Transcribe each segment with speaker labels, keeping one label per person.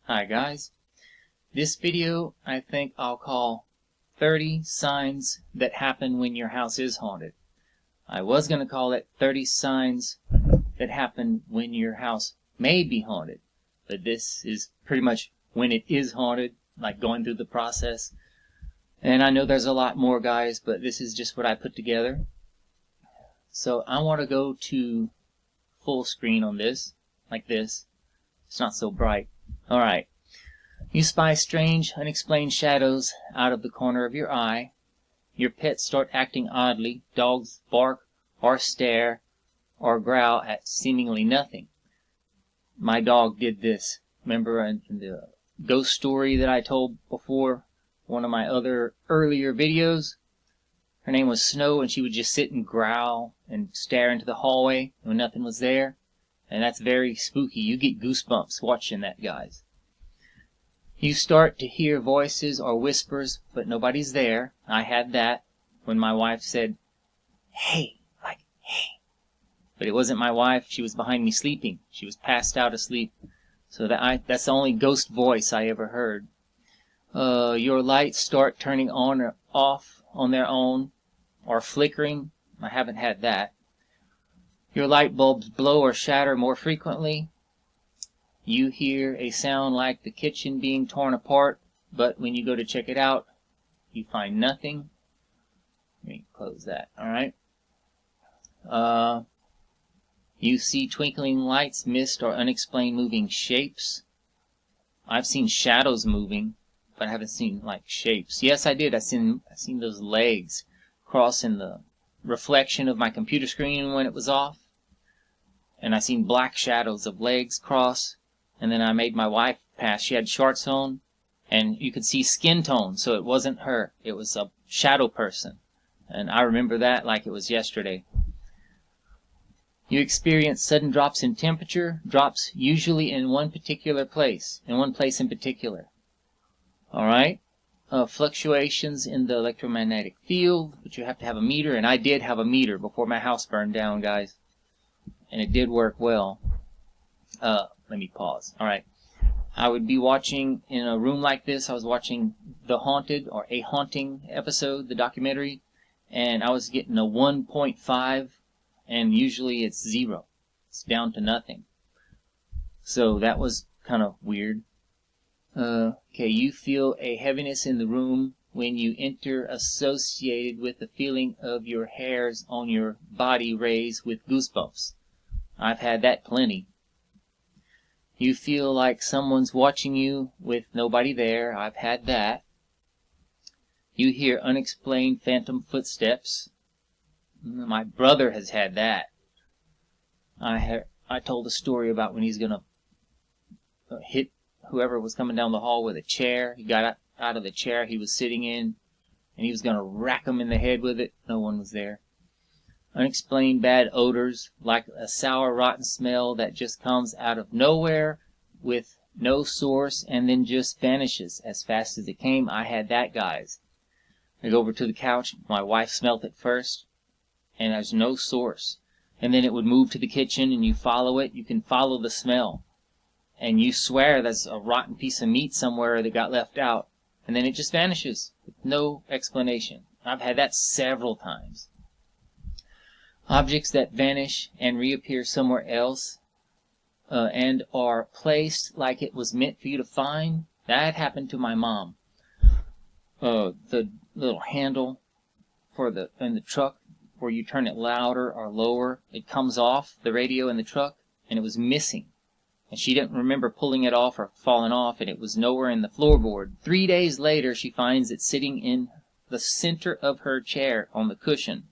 Speaker 1: Hi guys, this video I think I'll call 30 signs that happen when your house is haunted. I was going to call it 30 signs that happen when your house may be haunted, but this is pretty much when it is haunted, like going through the process. And I know there's a lot more, guys, but this is just what I put together. So I want to go to full screen on this, like this. It's not so bright. Alright. You spy strange, unexplained shadows out of the corner of your eye. Your pets start acting oddly. Dogs bark or stare or growl at seemingly nothing. My dog did this. Remember in the ghost story that I told before, one of my other earlier videos? Her name was Snow, and she would just sit and growl and stare into the hallway when nothing was there. And that's very spooky. You get goosebumps watching that, guys. You start to hear voices or whispers, but nobody's there. I had that when my wife said, "Hey," like, "Hey." But it wasn't my wife. She was behind me sleeping. She was passed out asleep. So that's the only ghost voice I ever heard. Your lights start turning on or off on their own, or flickering. I haven't had that. Your light bulbs blow or shatter more frequently. You hear a sound like the kitchen being torn apart, but when you go to check it out, you find nothing. Let me close that, alright? You see twinkling lights, mist, or unexplained moving shapes. I've seen shadows moving, but I haven't seen, like, shapes. Yes, I did. I seen those legs crossing the reflection of my computer screen when it was off. And I seen black shadows of legs cross. And then I made my wife pass. She had shorts on, and you could see skin tone, so it wasn't her. It was a shadow person. And I remember that like it was yesterday. You experience sudden drops in temperature, drops usually in one place in particular. Alright? Fluctuations in the electromagnetic field, but you have to have a meter, and I did have a meter before my house burned down, guys. And it did work well. Let me pause. Alright. I would be watching in a room like this. I was watching The Haunted, or A Haunting episode, the documentary, and I was getting a 1.5, and usually it's 0. It's down to nothing. So that was kind of weird. Okay, you feel a heaviness in the room when you enter, associated with the feeling of your hairs on your body raise with goosebumps. I've had that plenty. You feel like someone's watching you with nobody there. I've had that. You hear unexplained phantom footsteps. My brother has had that. I told a story about when he's gonna hit whoever was coming down the hall with a chair. He got out of the chair he was sitting in, and he was gonna rack him in the head with it. No one was there. Unexplained bad odors, like a sour, rotten smell that just comes out of nowhere with no source and then just vanishes as fast as it came. I had that, guys. I go over to the couch. My wife smelled it first, and there's no source. And then it would move to the kitchen, and you follow it. You can follow the smell. And you swear there's a rotten piece of meat somewhere that got left out. And then it just vanishes with no explanation. I've had that several times. Objects that vanish and reappear somewhere else and are placed like it was meant for you to find. That happened to my mom. The little handle in the truck where you turn it louder or lower, it comes off the radio in the truck, and it was missing. And she didn't remember pulling it off or falling off, and it was nowhere in the floorboard. 3 days later, she finds it sitting in the center of her chair on the cushion,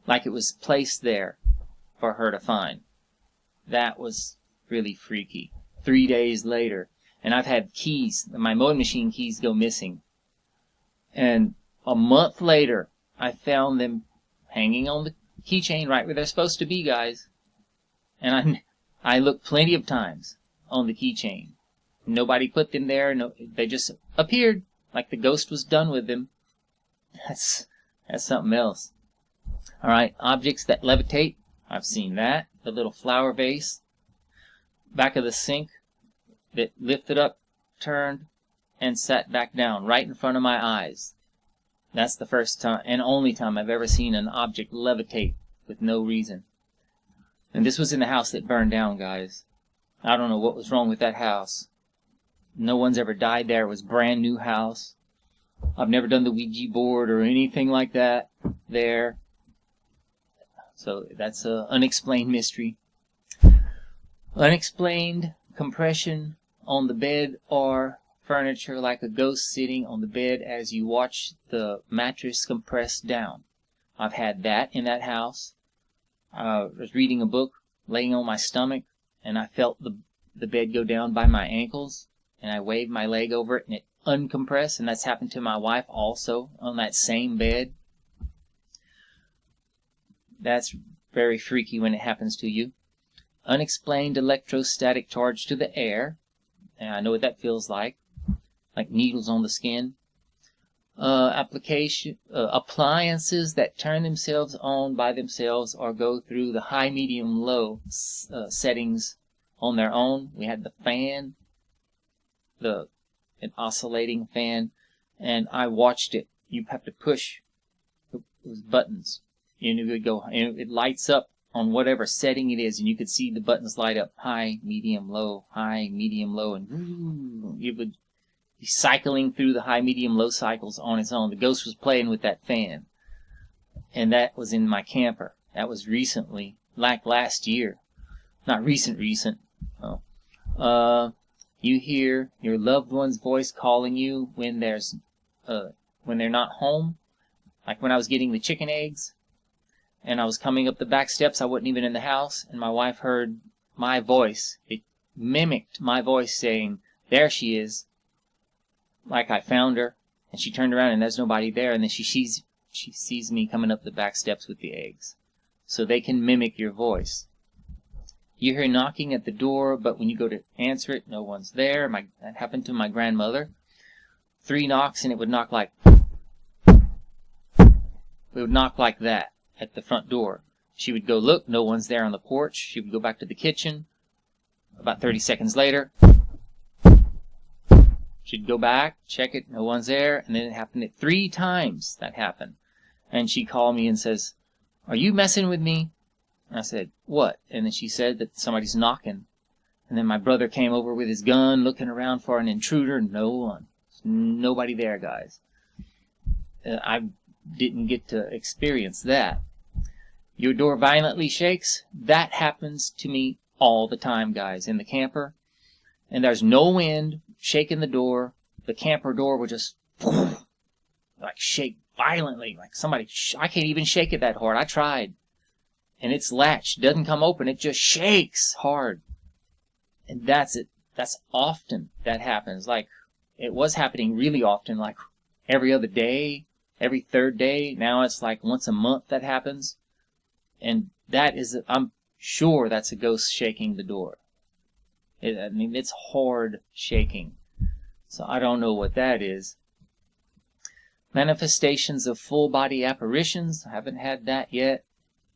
Speaker 1: like it was placed there for her to find. That was really freaky. 3 days later. And I've had keys, my mowing machine keys, go missing. And a month later, I found them hanging on the keychain right where they're supposed to be, guys. And I looked plenty of times on the keychain. Nobody put them there. No, they just appeared like the ghost was done with them. That's something else. Alright, objects that levitate. I've seen that. The little flower vase. Back of the sink that lifted up turned and sat back down right in front of my eyes. That's the first time and only time I've ever seen an object levitate with no reason. And this was in the house that burned down, guys. I don't know what was wrong with that house. No one's ever died there. It was a brand new house. I've never done the Ouija board or anything like that there. So that's an unexplained mystery. Unexplained compression on the bed or furniture, like a ghost sitting on the bed as you watch the mattress compress down. I've had that in that house. I was reading a book, laying on my stomach, and I felt the bed go down by my ankles, and I waved my leg over it, and it uncompressed, and that's happened to my wife also on that same bed. That's very freaky when it happens to you. Unexplained electrostatic charge to the air, and I know what that feels like needles on the skin. Appliances that turn themselves on by themselves or go through the high, medium, low settings on their own. We had the fan, an oscillating fan, and I watched it. You have to push those buttons, and it would go, and it lights up on whatever setting it is, and you could see the buttons light up high, medium, low, and it would be cycling through the high, medium, low cycles on its own. The ghost was playing with that fan, and that was in my camper. That was recently, like last year. Not recent. Oh. You hear your loved one's voice calling you when they're not home. Like when I was getting the chicken eggs, and I was coming up the back steps, I wasn't even in the house, and my wife heard my voice. It mimicked my voice saying, "There she is." Like I found her, and she turned around and there's nobody there, and then she sees me coming up the back steps with the eggs. So they can mimic your voice. You hear knocking at the door, but when you go to answer it, no one's there. That happened to my grandmother. 3 knocks, and it would knock like that at the front door. She would go look, no one's there on the porch. She would go back to the kitchen. About 30 seconds later, she'd go back, check it, no one's there, and then it happened 3 times that happened. And she called me and says, "Are you messing with me?" And I said, "What?" And then she said that somebody's knocking. And then my brother came over with his gun, looking around for an intruder. No one. Nobody there, guys. I didn't get to experience that. Your door violently shakes. That happens to me all the time, guys, in the camper. And there's no wind shaking the door. The camper door will just like shake violently, like somebody. I can't even shake it that hard. I tried, and its latch doesn't come open. It just shakes hard, and that's it. That's often that happens. Like it was happening really often, like every other day, every 3rd day. Now it's like once a month that happens, and that is, I'm sure that's a ghost shaking the door. I mean, it's hard shaking. So I don't know what that is. Manifestations of full body apparitions. I haven't had that yet.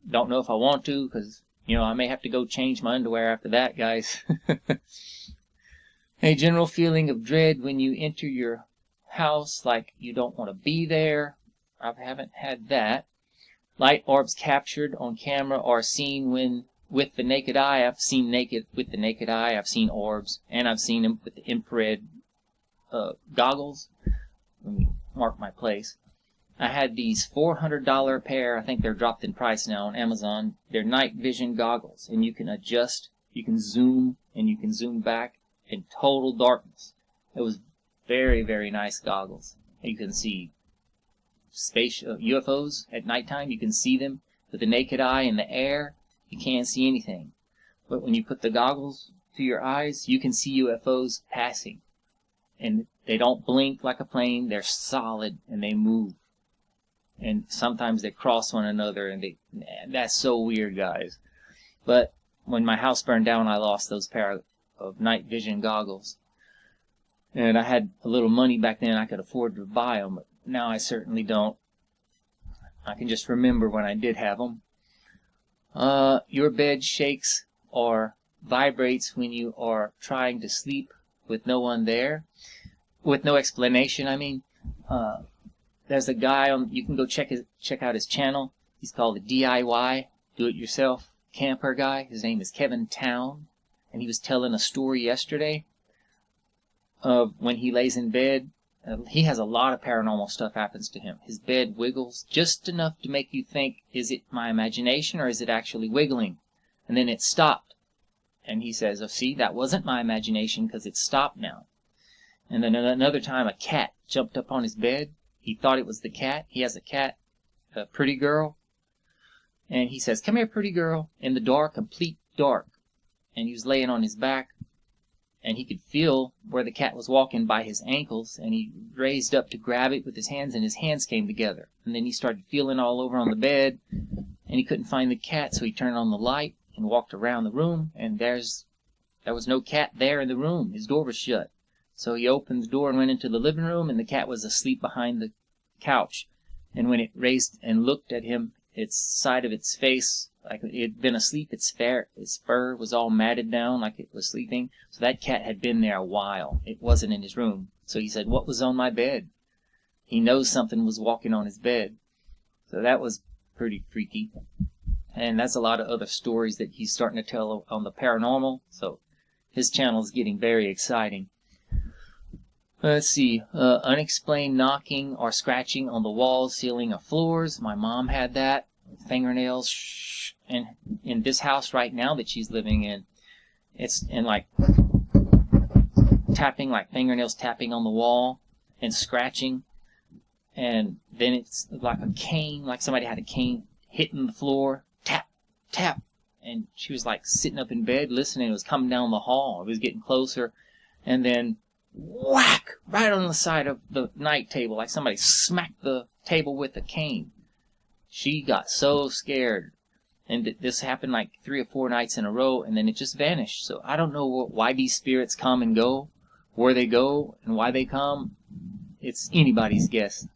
Speaker 1: Don't know if I want to, because, I may have to go change my underwear after that, guys. A general feeling of dread when you enter your house, like you don't want to be there. I haven't had that. Light orbs captured on camera or seen with the naked eye. I've seen with the naked eye. I've seen orbs, and I've seen them with the infrared goggles. Let me mark my place. I had these $400 pair. I think they're dropped in price now on Amazon. They're night vision goggles, and you can adjust. You can zoom, and you can zoom back in total darkness. It was very, very nice goggles. You can see space UFOs at nighttime. You can see them with the naked eye in the air. You can't see anything. But when you put the goggles to your eyes, you can see UFOs passing. And they don't blink like a plane. They're solid, and they move. And sometimes they cross one another, and that's so weird, guys. But when my house burned down, I lost those pair of night vision goggles. And I had a little money back then. I could afford to buy them, but now I certainly don't. I can just remember when I did have them. Your bed shakes or vibrates when you are trying to sleep with no one there, with no explanation. I mean, there's a guy on. You can go check out his channel. He's called the DIY, Do-It-Yourself Camper Guy. His name is Kevin Town, and he was telling a story yesterday of when he lays in bed. He has a lot of paranormal stuff happens to him. His bed wiggles just enough to make you think, is it my imagination or is it actually wiggling? And then it stopped. And he says, oh, see, that wasn't my imagination because it stopped now. And then another time a cat jumped up on his bed. He thought it was the cat. He has a cat, a pretty girl. And he says, come here, pretty girl, in the dark, complete dark. And he was laying on his back. And he could feel where the cat was walking by his ankles, and he raised up to grab it with his hands, and his hands came together. And then he started feeling all over on the bed, and he couldn't find the cat, so he turned on the light and walked around the room, and there was no cat there in the room. His door was shut. So he opened the door and went into the living room, and the cat was asleep behind the couch. And when it raised and looked at him, its side of its face, like it had been asleep, its fur was all matted down like it was sleeping. So that cat had been there a while. It wasn't in his room. So he said, what was on my bed? He knows something was walking on his bed. So that was pretty freaky. And that's a lot of other stories that he's starting to tell on the paranormal. So his channel is getting very exciting. Let's see. Unexplained knocking or scratching on the walls, ceiling, or floors. My mom had that. Fingernails. And in this house right now that she's living in, it's in like tapping, like fingernails tapping on the wall and scratching. And then it's like a cane, like somebody had a cane hitting the floor. Tap, tap. And she was like sitting up in bed listening. It was coming down the hall. It was getting closer. And then whack! Right on the side of the night table, like somebody smacked the table with a cane. She got so scared. And this happened like 3 or 4 nights in a row, and then it just vanished. So I don't know why these spirits come and go, where they go, and why they come. It's anybody's guess.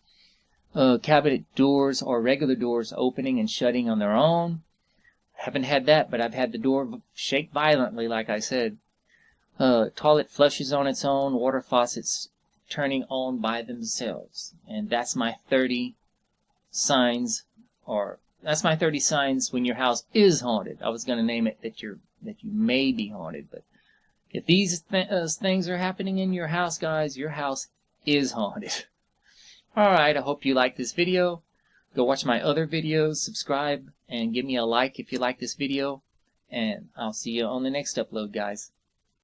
Speaker 1: Cabinet doors or regular doors opening and shutting on their own. Haven't had that, but I've had the door shake violently, like I said. Toilet flushes on its own, water faucets turning on by themselves. And that's my 30 signs, or that's my 30 signs when your house is haunted. I was going to name it that you may be haunted, but if these things are happening in your house, guys, your house is haunted. Alright, I hope you like this video. Go watch my other videos, subscribe, and give me a like if you like this video. And I'll see you on the next upload, guys.